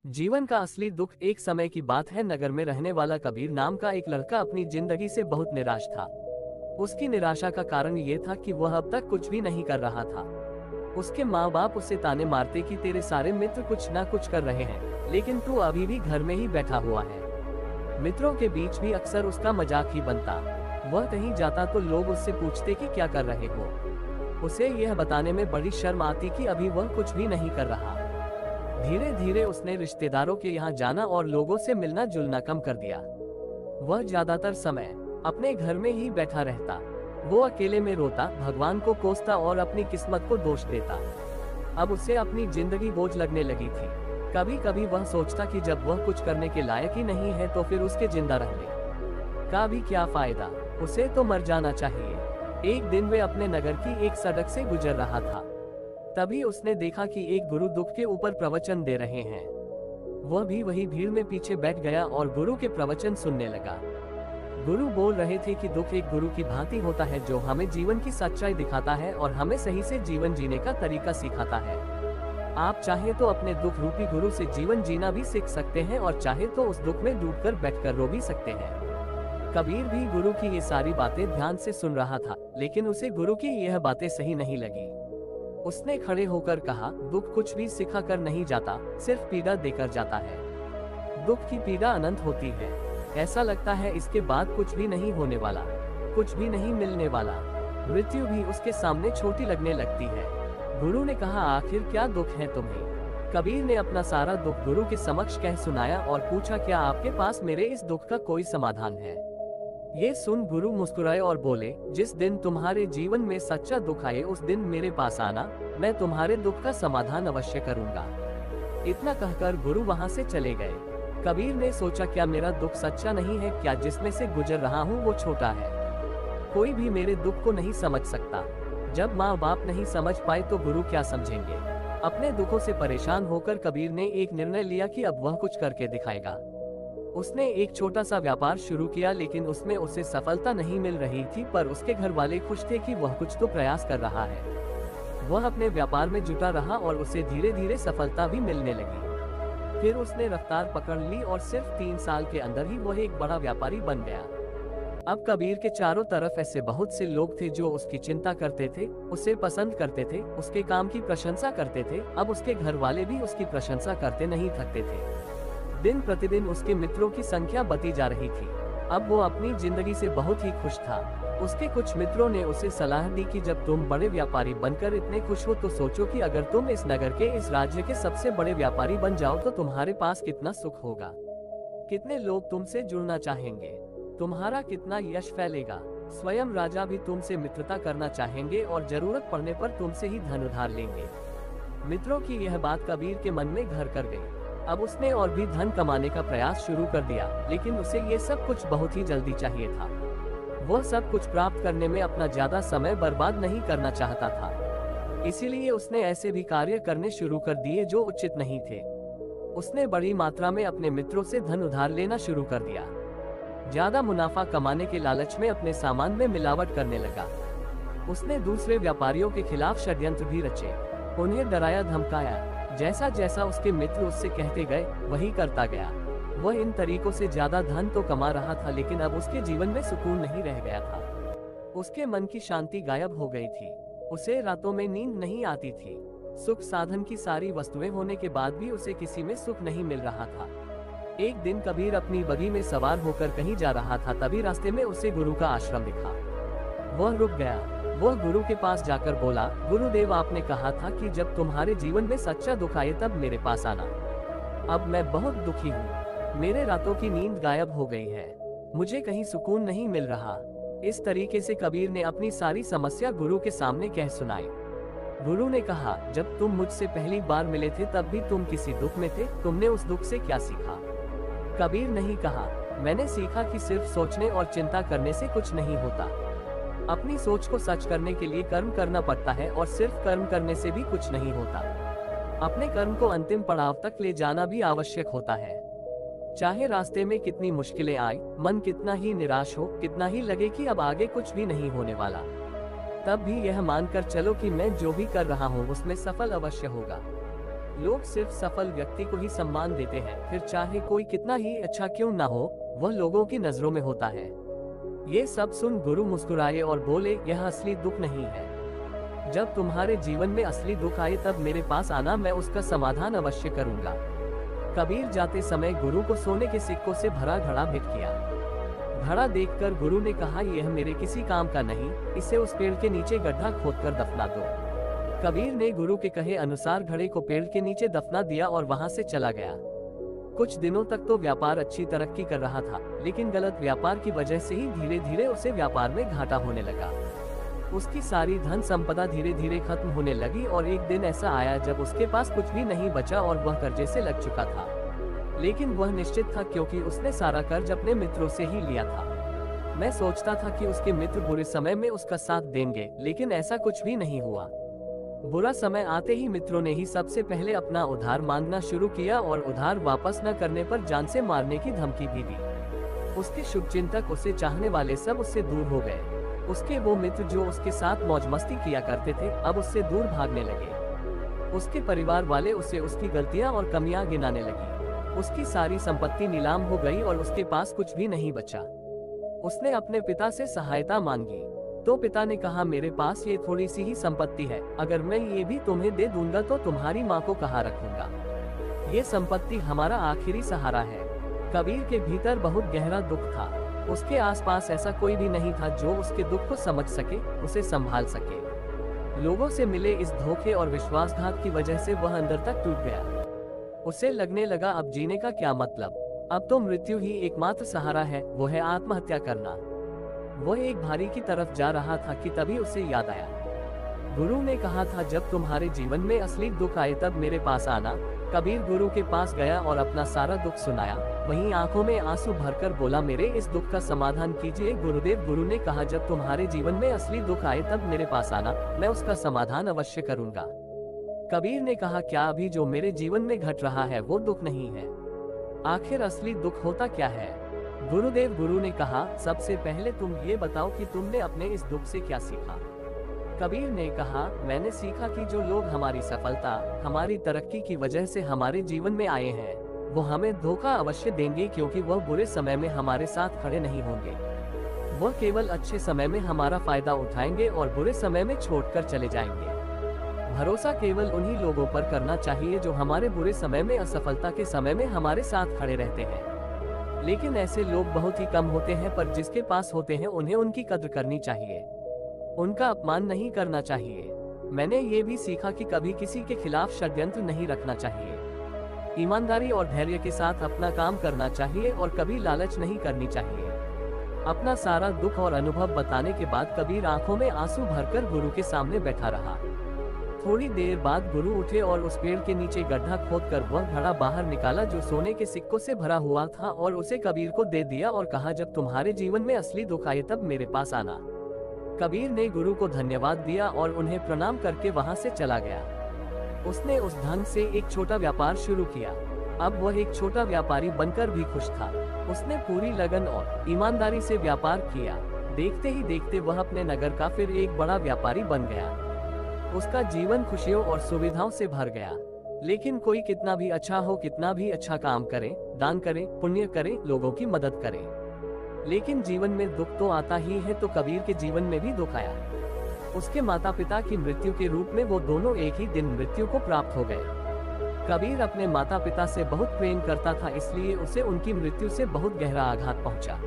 जीवन का असली दुख एक समय की बात है। नगर में रहने वाला कबीर नाम का एक लड़का अपनी जिंदगी से बहुत निराश था। उसकी निराशा का कारण ये था कि वह अब तक कुछ भी नहीं कर रहा था। उसके माँ बाप उसे ताने मारते कि तेरे सारे मित्र कुछ ना कुछ कर रहे हैं, लेकिन तू अभी भी घर में ही बैठा हुआ है। मित्रों के बीच भी अक्सर उसका मजाक ही बनता। वह कहीं जाता तो लोग उससे पूछते कि क्या कर रहे हो। उसे यह बताने में बड़ी शर्म आती कि अभी वह कुछ भी नहीं कर रहा। धीरे धीरे उसने रिश्तेदारों के यहाँ जाना और लोगों से मिलना जुलना कम कर दिया। वह ज्यादातर समय अपने घर में ही बैठा रहता। वो अकेले में रोता, भगवान को कोसता और अपनी किस्मत को दोष देता। अब उसे अपनी जिंदगी बोझ लगने लगी थी। कभी कभी वह सोचता कि जब वह कुछ करने के लायक ही नहीं है तो फिर उसके जिंदा रहने का भी क्या फायदा, उसे तो मर जाना चाहिए। एक दिन वे अपने नगर की एक सड़क से गुजर रहा था। तभी उसने देखा कि एक गुरु दुख के ऊपर प्रवचन दे रहे हैं। वह भी वही भीड़ में पीछे बैठ गया और गुरु के प्रवचन सुनने लगा। गुरु बोल रहे थे कि दुख एक गुरु की भांति होता है जो हमें जीवन की सच्चाई दिखाता है और हमें सही से जीवन जीने का तरीका सिखाता है। आप चाहे तो अपने दुख रूपी गुरु से जीवन जीना भी सीख सकते हैं और चाहे तो उस दुख में डूबकर बैठकर रो भी सकते हैं। कबीर भी गुरु की ये सारी बातें ध्यान से सुन रहा था, लेकिन उसे गुरु की यह बातें सही नहीं लगी। उसने खड़े होकर कहा, दुख कुछ भी सिखा कर नहीं जाता, सिर्फ पीड़ा देकर जाता है। दुख की पीड़ा अनंत होती है। ऐसा लगता है इसके बाद कुछ भी नहीं होने वाला, कुछ भी नहीं मिलने वाला। मृत्यु भी उसके सामने छोटी लगने लगती है। गुरु ने कहा, आखिर क्या दुख है तुम्हें? कबीर ने अपना सारा दुख गुरु के समक्ष कह सुनाया और पूछा, क्या आपके पास मेरे इस दुख का कोई समाधान है? ये सुन गुरु मुस्कुराए और बोले, जिस दिन तुम्हारे जीवन में सच्चा दुख आए उस दिन मेरे पास आना, मैं तुम्हारे दुख का समाधान अवश्य करूंगा। इतना कहकर गुरु वहां से चले गए। कबीर ने सोचा, क्या मेरा दुख सच्चा नहीं है? क्या जिसमें से गुजर रहा हूँ वो छोटा है? कोई भी मेरे दुख को नहीं समझ सकता। जब माँ बाप नहीं समझ पाए तो गुरु क्या समझेंगे? अपने दुखों से परेशान होकर कबीर ने एक निर्णय लिया कि अब वह कुछ करके दिखाएगा। उसने एक छोटा सा व्यापार शुरू किया, लेकिन उसमें उसे सफलता नहीं मिल रही थी, पर उसके घर वाले खुश थे कि वह कुछ तो प्रयास कर रहा है। वह अपने व्यापार में जुटा रहा और उसे धीरे धीरे सफलता भी मिलने लगी। फिर उसने रफ्तार पकड़ ली और सिर्फ 3 साल के अंदर ही वह एक बड़ा व्यापारी बन गया। अब कबीर के चारों तरफ ऐसे बहुत से लोग थे जो उसकी चिंता करते थे, उसे पसंद करते थे, उसके काम की प्रशंसा करते थे। अब उसके घर वाले भी उसकी प्रशंसा करते नहीं थकते थे। दिन प्रतिदिन उसके मित्रों की संख्या बढ़ती जा रही थी। अब वो अपनी जिंदगी से बहुत ही खुश था। उसके कुछ मित्रों ने उसे सलाह दी कि जब तुम बड़े व्यापारी बनकर इतने खुश हो तो सोचो कि अगर तुम इस नगर के, इस राज्य के सबसे बड़े व्यापारी बन जाओ तो तुम्हारे पास कितना सुख होगा, कितने लोग तुमसे जुड़ना चाहेंगे, तुम्हारा कितना यश फैलेगा। स्वयं राजा भी तुमसे मित्रता करना चाहेंगे और जरूरत पड़ने पर तुमसे ही धन उधार लेंगे। मित्रों की यह बात कबीर के मन में घर कर गई। अब उसने और भी धन कमाने का प्रयास शुरू कर दिया, लेकिन उसे ये सब कुछ बहुत ही जल्दी चाहिए था। वह सब कुछ प्राप्त करने में अपना ज्यादा समय बर्बाद नहीं करना चाहता था। इसीलिए उसने ऐसे भी कार्य करने शुरू कर दिए जो उचित नहीं थे। उसने बड़ी मात्रा में अपने मित्रों से धन उधार लेना शुरू कर दिया। ज्यादा मुनाफा कमाने के लालच में अपने सामान में मिलावट करने लगा। उसने दूसरे व्यापारियों के खिलाफ षड्यंत्र भी रचे, उन्हें डराया धमकाया। जैसा जैसा उसके मित्र उससे कहते गए वही करता गया। वह इन तरीकों से ज्यादा धन तो कमा रहा था, लेकिन अब उसके जीवन में सुकून नहीं रह गया था। उसके मन की शांति गायब हो गई थी। उसे रातों में नींद नहीं आती थी। सुख साधन की सारी वस्तुएं होने के बाद भी उसे किसी में सुख नहीं मिल रहा था। एक दिन कबीर अपनी बगी में सवार होकर कहीं जा रहा था, तभी रास्ते में उसे गुरु का आश्रम दिखा। वह रुक गया। वह गुरु के पास जाकर बोला, गुरुदेव, आपने कहा था कि जब तुम्हारे जीवन में सच्चा दुख आए तब मेरे पास आना। अब मैं बहुत दुखी हूँ। मेरे रातों की नींद गायब हो गई है। मुझे कहीं सुकून नहीं मिल रहा। इस तरीके से कबीर ने अपनी सारी समस्या गुरु के सामने कह सुनाई। गुरु ने कहा, जब तुम मुझसे पहली बार मिले थे तब भी तुम किसी दुख में थे। तुमने उस दुख से क्या सीखा? कबीर नहीं कहा, मैंने सीखा कि सिर्फ सोचने और चिंता करने से कुछ नहीं होता। अपनी सोच को सच करने के लिए कर्म करना पड़ता है और सिर्फ कर्म करने से भी कुछ नहीं होता। अपने कर्म को अंतिम पड़ाव तक ले जाना भी आवश्यक होता है। चाहे रास्ते में कितनी मुश्किलें आए, मन कितना ही निराश हो, कितना ही लगे कि अब आगे कुछ भी नहीं होने वाला, तब भी यह मानकर चलो कि मैं जो भी कर रहा हूँ उसमें सफल अवश्य होगा। लोग सिर्फ सफल व्यक्ति को ही सम्मान देते हैं, फिर चाहे कोई कितना ही अच्छा क्यों ना हो, वह लोगों की नजरों में होता है। ये सब सुन गुरु मुस्कुराए और बोले, यह असली दुख नहीं है। जब तुम्हारे जीवन में असली दुख आए तब मेरे पास आना, मैं उसका समाधान अवश्य करूंगा। कबीर जाते समय गुरु को सोने के सिक्कों से भरा घड़ा भेंट किया। घड़ा देखकर गुरु ने कहा, यह मेरे किसी काम का नहीं, इसे उस पेड़ के नीचे गड्ढा खोदकर दफना दो। कबीर ने गुरु के कहे अनुसार घड़े को पेड़ के नीचे दफना दिया और वहां से चला गया। कुछ दिनों तक तो व्यापार अच्छी तरक्की कर रहा था, लेकिन गलत व्यापार की वजह से ही धीरे धीरे उसे व्यापार में घाटा होने लगा। उसकी सारी धन संपदा धीरे धीरे खत्म होने लगी और एक दिन ऐसा आया जब उसके पास कुछ भी नहीं बचा और वह कर्जे से लग चुका था। लेकिन वह निश्चित था, क्योंकि उसने सारा कर्ज अपने मित्रों से ही लिया था। मैं सोचता था कि उसके मित्र बुरे समय में उसका साथ देंगे, लेकिन ऐसा कुछ भी नहीं हुआ। बुरा समय आते ही मित्रों ने ही सबसे पहले अपना उधार मांगना शुरू किया और उधार वापस न करने पर जान से मारने की धमकी भी दी। उसके शुभचिंतक, उसे चाहने वाले सब उससे दूर हो गए। उसके वो मित्र जो उसके साथ मौज मस्ती किया करते थे, अब उससे दूर भागने लगे। उसके परिवार वाले उसे उसकी गलतियां और कमियां गिनाने लगी। उसकी सारी संपत्ति नीलाम हो गई और उसके पास कुछ भी नहीं बचा। उसने अपने पिता से सहायता मांगी, तो पिता ने कहा, मेरे पास ये थोड़ी सी ही संपत्ति है, अगर मैं ये भी तुम्हें दे दूंगा तो तुम्हारी माँ को कहाँ रखूंगा। ये संपत्ति हमारा आखिरी सहारा है। कबीर के भीतर बहुत गहरा दुख था। उसके आसपास ऐसा कोई भी नहीं था जो उसके दुख को समझ सके, उसे संभाल सके। लोगों से मिले इस धोखे और विश्वासघात की वजह से वह अंदर तक टूट गया। उसे लगने लगा, अब जीने का क्या मतलब, अब तो मृत्यु ही एकमात्र सहारा है, वो है आत्महत्या करना। वह एक भारी की तरफ जा रहा था कि तभी उसे याद आया, गुरु ने कहा था जब तुम्हारे जीवन में असली दुख आए तब मेरे पास आना। कबीर गुरु के पास गया और अपना सारा दुख सुनाया। वहीं आंखों में आंसू भरकर बोला, मेरे इस दुख का समाधान कीजिए गुरुदेव। गुरु ने कहा, जब तुम्हारे जीवन में असली दुख आए तब मेरे पास आना, मैं उसका समाधान अवश्य करूंगा। कबीर ने कहा, क्या अभी जो मेरे जीवन में घट रहा है वो दुख नहीं है? आखिर असली दुख होता क्या है? गुरुदेव, गुरु ने कहा, सबसे पहले तुम ये बताओ कि तुमने अपने इस दुख से क्या सीखा। कबीर ने कहा, मैंने सीखा कि जो लोग हमारी सफलता, हमारी तरक्की की वजह से हमारे जीवन में आए हैं, वो हमें धोखा अवश्य देंगे, क्योंकि वह बुरे समय में हमारे साथ खड़े नहीं होंगे। वह केवल अच्छे समय में हमारा फायदा उठाएंगे और बुरे समय में छोड़कर चले जाएंगे। भरोसा केवल उन्हीं लोगों पर करना चाहिए जो हमारे बुरे समय में, असफलता के समय में हमारे साथ खड़े रहते हैं। लेकिन ऐसे लोग बहुत ही कम होते हैं, पर जिसके पास होते हैं उन्हें उनकी कद्र करनी चाहिए, उनका अपमान नहीं करना चाहिए। मैंने ये भी सीखा कि कभी किसी के खिलाफ षड्यंत्र नहीं रखना चाहिए। ईमानदारी और धैर्य के साथ अपना काम करना चाहिए और कभी लालच नहीं करनी चाहिए। अपना सारा दुख और अनुभव बताने के बाद कबीर आंखों में आंसू भरकर गुरु के सामने बैठा रहा। थोड़ी देर बाद गुरु उठे और उस पेड़ के नीचे गड्ढा खोदकर वह घड़ा बाहर निकाला जो सोने के सिक्कों से भरा हुआ था और उसे कबीर को दे दिया और कहा, जब तुम्हारे जीवन में असली दुख आए तब मेरे पास आना। कबीर ने गुरु को धन्यवाद दिया और उन्हें प्रणाम करके वहां से चला गया। उसने उस धन से एक छोटा व्यापार शुरू किया। अब वह एक छोटा व्यापारी बनकर भी खुश था। उसने पूरी लगन और ईमानदारी से व्यापार किया। देखते ही देखते वह अपने नगर का फिर एक बड़ा व्यापारी बन गया। उसका जीवन खुशियों और सुविधाओं से भर गया। लेकिन कोई कितना भी अच्छा हो, कितना भी अच्छा काम करे, दान करे, पुण्य करे, लोगों की मदद करे, लेकिन जीवन में दुख तो आता ही है। तो कबीर के जीवन में भी दुख आया। उसके माता पिता की मृत्यु के रूप में वो दोनों एक ही दिन मृत्यु को प्राप्त हो गए। कबीर अपने माता पिता से बहुत प्रेम करता था, इसलिए उसे उनकी मृत्यु से बहुत गहरा आघात पहुंचा।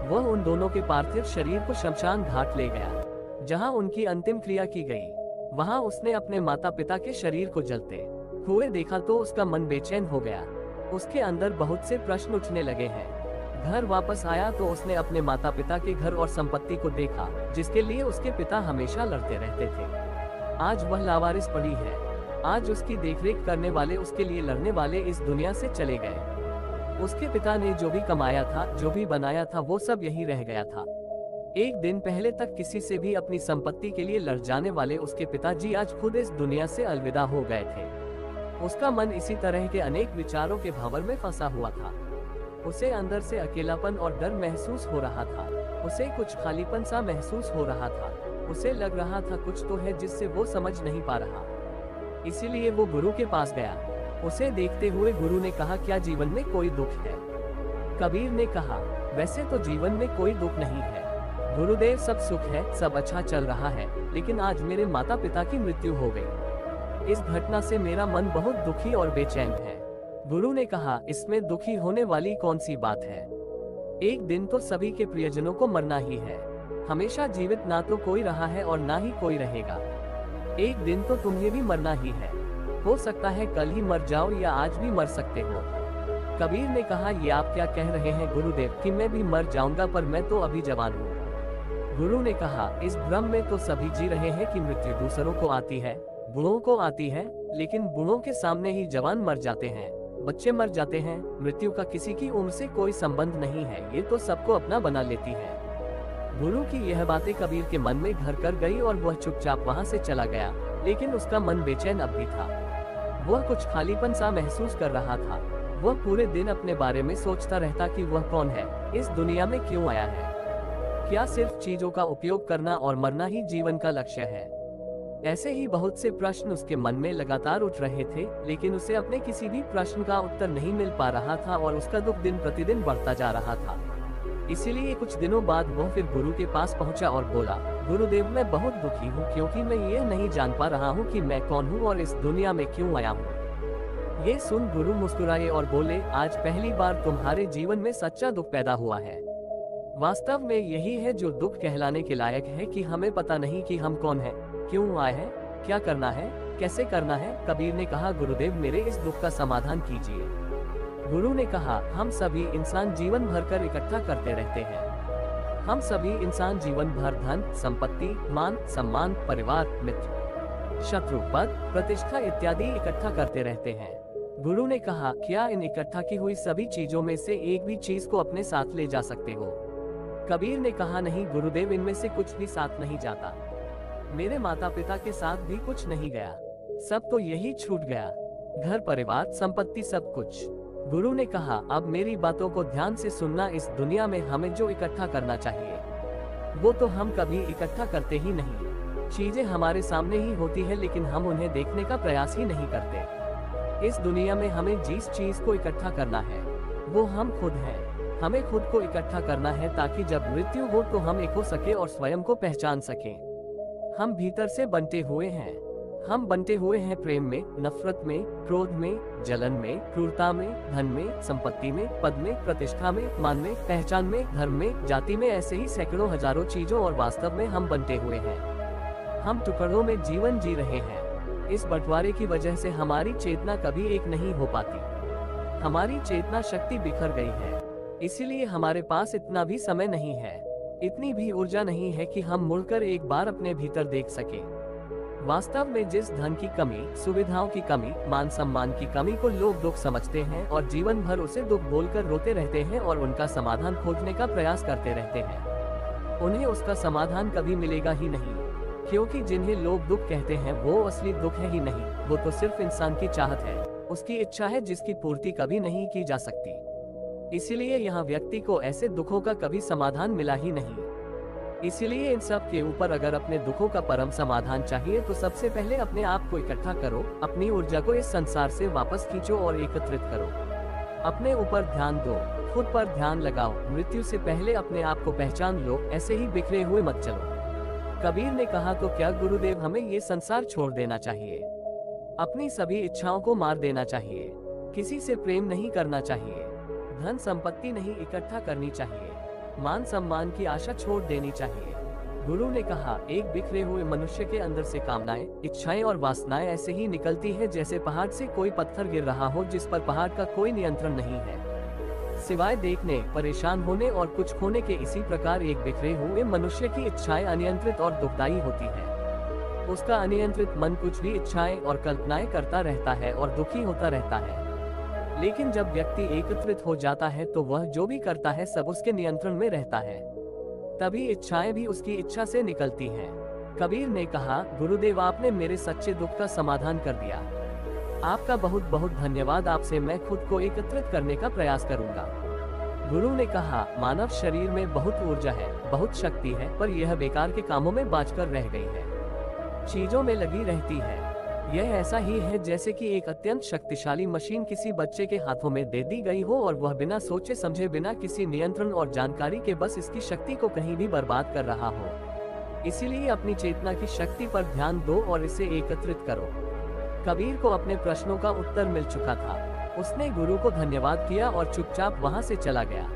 वह उन दोनों के पार्थिव शरीर को शमशान घाट ले गया, जहां उनकी अंतिम क्रिया की गई। वहां उसने अपने माता पिता के शरीर को जलते हुए देखा तो उसका मन बेचैन हो गया। उसके अंदर बहुत से प्रश्न उठने लगे हैं। घर वापस आया तो उसने अपने माता पिता के घर और संपत्ति को देखा, जिसके लिए उसके पिता हमेशा लड़ते रहते थे। आज वह लावारिस पड़ी है। आज उसकी देखरेख करने वाले, उसके लिए लड़ने वाले इस दुनिया से चले गए। उसके पिता ने जो भी कमाया था, जो भी बनाया था, वो सब यही रह गया था। एक दिन पहले तक किसी से भी अपनी संपत्ति के लिए लड़ जाने वाले उसके पिताजी आज खुद इस दुनिया से अलविदा हो गए थे। उसका मन इसी तरह के अनेक विचारों के भंवर में फंसा हुआ था। उसे अंदर से अकेलापन और डर महसूस हो रहा था। उसे कुछ खालीपन सा महसूस हो रहा था। उसे लग रहा था कुछ तो है जिससे वो समझ नहीं पा रहा। इसीलिए वो गुरु के पास गया। उसे देखते हुए गुरु ने कहा, क्या जीवन में कोई दुख है? कबीर ने कहा, वैसे तो जीवन में कोई दुख नहीं है गुरुदेव, सब सुख है, सब अच्छा चल रहा है, लेकिन आज मेरे माता पिता की मृत्यु हो गई। इस घटना से मेरा मन बहुत दुखी और बेचैन है। गुरु ने कहा, इसमें दुखी होने वाली कौन सी बात है? एक दिन तो सभी के प्रियजनों को मरना ही है। हमेशा जीवित ना तो कोई रहा है और ना ही कोई रहेगा। एक दिन तो तुम्हें भी मरना ही है। हो सकता है कल ही मर जाओ या आज भी मर सकते हो। कबीर ने कहा, ये आप क्या कह रहे हैं गुरुदेव कि मैं भी मर जाऊंगा, पर मैं तो अभी जवान हूँ। गुरु ने कहा, इस भ्रम में तो सभी जी रहे हैं कि मृत्यु दूसरों को आती है, बूढ़ों को आती है, लेकिन बूढ़ों के सामने ही जवान मर जाते हैं, बच्चे मर जाते हैं। मृत्यु का किसी की उम्र से कोई संबंध नहीं है, ये तो सबको अपना बना लेती है। गुरु की यह बातें कबीर के मन में घर कर गई और वह चुपचाप वहां से चला गया, लेकिन उसका मन बेचैन अब भी था। वह कुछ खालीपन सा महसूस कर रहा था। वह पूरे दिन अपने बारे में सोचता रहता कि वह कौन है, इस दुनिया में क्यों आया है। क्या सिर्फ चीजों का उपयोग करना और मरना ही जीवन का लक्ष्य है? ऐसे ही बहुत से प्रश्न उसके मन में लगातार उठ रहे थे, लेकिन उसे अपने किसी भी प्रश्न का उत्तर नहीं मिल पा रहा था और उसका दुख दिन प्रतिदिन बढ़ता जा रहा था। इसीलिए कुछ दिनों बाद वह फिर गुरु के पास पहुंचा और बोला, गुरुदेव, मैं बहुत दुखी हूँ क्योंकि मैं ये नहीं जान पा रहा हूँ कि मैं कौन हूँ और इस दुनिया में क्यों आया हूँ। ये सुन गुरु मुस्कुराए और बोले, आज पहली बार तुम्हारे जीवन में सच्चा दुख पैदा हुआ है। वास्तव में यही है जो दुख कहलाने के लायक है कि हमें पता नहीं कि हम कौन हैं, क्यों आए हैं, क्या करना है, कैसे करना है। कबीर ने कहा, गुरुदेव, मेरे इस दुख का समाधान कीजिए। गुरु ने कहा, हम सभी इंसान जीवन भर कर इकट्ठा करते रहते हैं। हम सभी इंसान जीवन भर धन, संपत्ति, मान, सम्मान, परिवार, मित्र, शत्रु, पद, प्रतिष्ठा इत्यादि इकट्ठा करते रहते हैं। गुरु ने कहा, क्या इन इकट्ठा की हुई सभी चीजों में से एक भी चीज को अपने साथ ले जा सकते हो? कबीर ने कहा, नहीं गुरुदेव, इनमें से कुछ भी साथ नहीं जाता। मेरे माता पिता के साथ भी कुछ नहीं गया, सब तो यही छूट गया, घर, परिवार, संपत्ति, सब कुछ। गुरु ने कहा, अब मेरी बातों को ध्यान से सुनना। इस दुनिया में हमें जो इकट्ठा करना चाहिए वो तो हम कभी इकट्ठा करते ही नहीं। चीजें हमारे सामने ही होती है, लेकिन हम उन्हें देखने का प्रयास ही नहीं करते। इस दुनिया में हमें जिस चीज को इकट्ठा करना है वो हम खुद हैं। हमें खुद को इकट्ठा करना है ताकि जब मृत्यु हो तो हम एक हो सके और स्वयं को पहचान सकें। हम भीतर से बंटे हुए हैं। हम बंटे हुए हैं प्रेम में, नफरत में, क्रोध में, जलन में, क्रूरता में, धन में, संपत्ति में, पद में, प्रतिष्ठा में, मान में, पहचान में, धर्म में, जाति में, ऐसे ही सैकड़ों हजारों चीजों और वास्तव में हम बंटे हुए हैं। हम टुकड़ों में जीवन जी रहे हैं। इस बंटवारे की वजह से हमारी चेतना कभी एक नहीं हो पाती। हमारी चेतना शक्ति बिखर गई है। इसीलिए हमारे पास इतना भी समय नहीं है, इतनी भी ऊर्जा नहीं है कि हम मुड़कर एक बार अपने भीतर देख सकें। वास्तव में जिस धन की कमी, सुविधाओं की कमी, मान सम्मान की कमी को लोग दुख समझते हैं और जीवन भर उसे दुख बोलकर रोते रहते हैं और उनका समाधान खोजने का प्रयास करते रहते हैं, उन्हें उसका समाधान कभी मिलेगा ही नहीं। क्योंकि जिन्हें लोग दुख कहते हैं वो असली दुख है ही नहीं, वो तो सिर्फ इंसान की चाहत है, उसकी इच्छा है जिसकी पूर्ति कभी नहीं की जा सकती। इसीलिए यहाँ व्यक्ति को ऐसे दुखों का कभी समाधान मिला ही नहीं। इसीलिए इन सब के ऊपर अगर अपने दुखों का परम समाधान चाहिए तो सबसे पहले अपने आप को इकट्ठा करो, अपनी ऊर्जा को इस संसार से वापस खींचो और एकत्रित करो। अपने ऊपर ध्यान दो, खुद पर ध्यान लगाओ, मृत्यु से पहले अपने आप को पहचान लो, ऐसे ही बिखरे हुए मत चलो। कबीर ने कहा, तो क्या गुरुदेव हमें ये संसार छोड़ देना चाहिए? अपनी सभी इच्छाओं को मार देना चाहिए, किसी से प्रेम नहीं करना चाहिए, धन संपत्ति नहीं इकट्ठा करनी चाहिए, मान सम्मान की आशा छोड़ देनी चाहिए। गुरु ने कहा, एक बिखरे हुए मनुष्य के अंदर से कामनाएं, इच्छाएं और वासनाएं ऐसे ही निकलती है जैसे पहाड़ से कोई पत्थर गिर रहा हो जिस पर पहाड़ का कोई नियंत्रण नहीं है, सिवाय देखने, परेशान होने और कुछ खोने के। इसी प्रकार एक बिखरे हुए मनुष्य की इच्छाएं अनियंत्रित और दुखदायी होती है। उसका अनियंत्रित मन कुछ भी इच्छाएं और कल्पनाएं करता रहता है और दुखी होता रहता है। लेकिन जब व्यक्ति एकत्रित हो जाता है तो वह जो भी करता है सब उसके नियंत्रण में रहता है, तभी इच्छाएं भी उसकी इच्छा से निकलती हैं। कबीर ने कहा, गुरुदेव आपने मेरे सच्चे दुख का समाधान कर दिया, आपका बहुत बहुत धन्यवाद। आपसे मैं खुद को एकत्रित करने का प्रयास करूंगा। गुरु ने कहा, मानव शरीर में बहुत ऊर्जा है, बहुत शक्ति है, पर यह बेकार के कामों में बाझकर रह गई है, चीजों में लगी रहती है। यह ऐसा ही है जैसे कि एक अत्यंत शक्तिशाली मशीन किसी बच्चे के हाथों में दे दी गई हो और वह बिना सोचे समझे, बिना किसी नियंत्रण और जानकारी के बस इसकी शक्ति को कहीं भी बर्बाद कर रहा हो। इसीलिए अपनी चेतना की शक्ति पर ध्यान दो और इसे एकत्रित करो। कबीर को अपने प्रश्नों का उत्तर मिल चुका था। उसने गुरु को धन्यवाद किया और चुपचाप वहां से चला गया।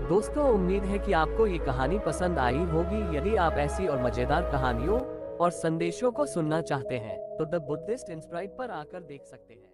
दोस्तों, उम्मीद है कि आपको ये कहानी पसंद आई होगी। यदि आप ऐसी और मजेदार कहानियों और संदेशों को सुनना चाहते हैं तो द बुद्धिस्ट इंस्प्राइड पर आकर देख सकते हैं।